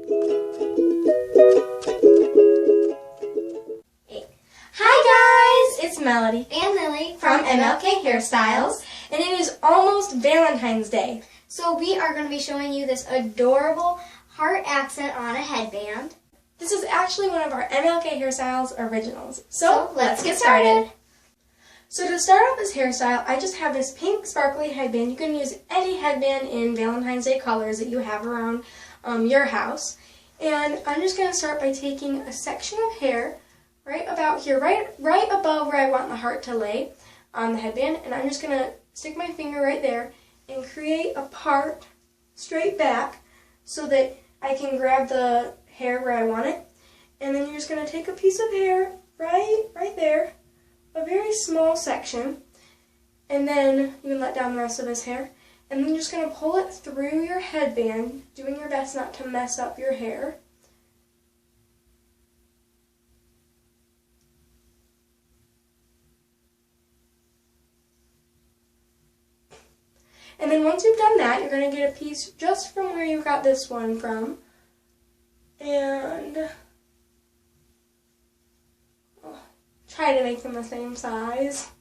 Hi guys, it's Melody and Lily from MLK Hairstyles, and it is almost Valentine's Day. So we are going to be showing you this adorable heart accent on a headband. This is actually one of our MLK Hairstyles originals. So let's get started. started. So to start off this hairstyle, I just have this pink sparkly headband. You can use any headband in Valentine's Day colors that you have around your house. And I'm just going to start by taking a section of hair right about here, right above where I want the heart to lay on the headband. And I'm just going to stick my finger right there and create a part straight back so that I can grab the hair where I want it. And then you're just going to take a piece of hair right there, a very small section, and then you can let down the rest of his hair. And then you're just going to pull it through your headband, doing your best not to mess up your hair. And then once you've done that, you're going to get a piece just from where you got this one from. And try to make them the same size.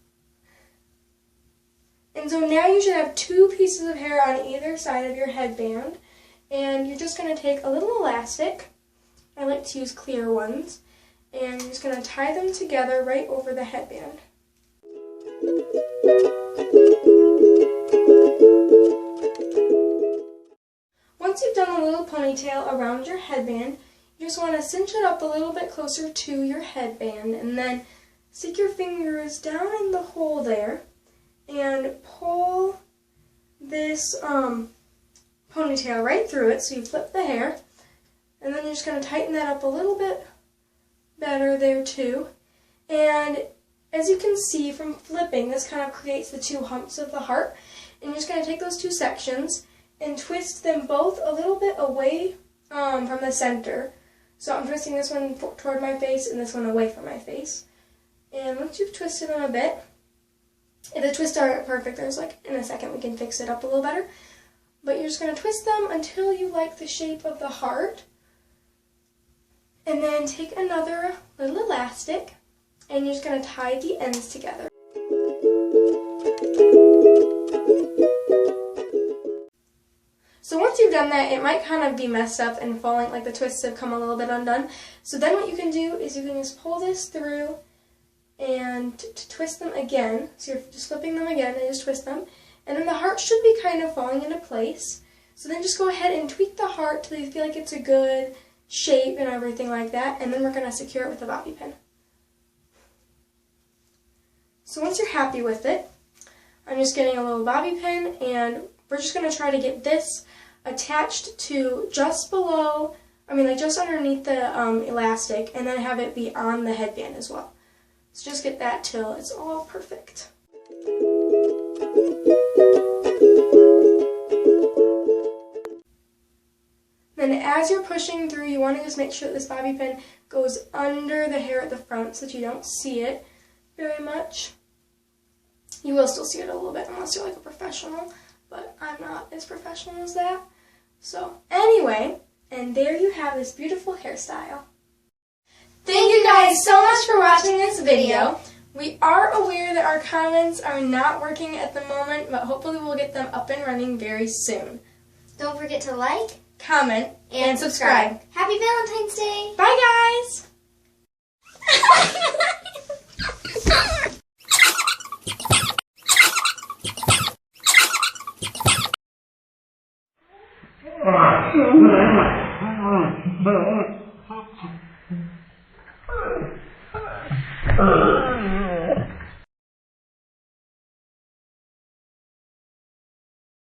And so now you should have two pieces of hair on either side of your headband. And you're just going to take a little elastic. I like to use clear ones. And you're just going to tie them together right over the headband. Once you've done a little ponytail around your headband, you just want to cinch it up a little bit closer to your headband, and then stick your fingers down in the hole there and pull this ponytail right through it, so you flip the hair, and then you're just going to tighten that up a little bit better there too. And as you can see from flipping, this kind of creates the two humps of the heart, and you're just going to take those two sections and twist them both a little bit away from the center. So I'm twisting this one toward my face and this one away from my face. And once you've twisted them a bit, if the twists aren't perfect, there's in a second we can fix it up a little better. But you're just going to twist them until you like the shape of the heart. And then take another little elastic and you're just going to tie the ends together. So once you've done that, it might kind of be messed up and falling, like the twists have come a little bit undone. So then what you can do is you can just pull this through and twist them again. So you're just flipping them again and just twist them. And then the heart should be kind of falling into place. So then just go ahead and tweak the heart till you feel like it's a good shape and everything like that. And then we're going to secure it with a bobby pin. So once you're happy with it, I'm just getting a little bobby pin, and we're just going to try to get this attached to just below, just underneath the elastic, and then have it be on the headband as well. So just get that till it's all perfect. Then as you're pushing through, you want to just make sure that this bobby pin goes under the hair at the front so that you don't see it very much. You will still see it a little bit unless you're like a professional, but I'm not as professional as that. So anyway, and there you have this beautiful hairstyle. Thank you guys so much for watching this video. We are aware that our comments are not working at the moment, but hopefully we'll get them up and running very soon. Don't forget to like, comment, and subscribe. Happy Valentine's Day! Bye guys! Uh.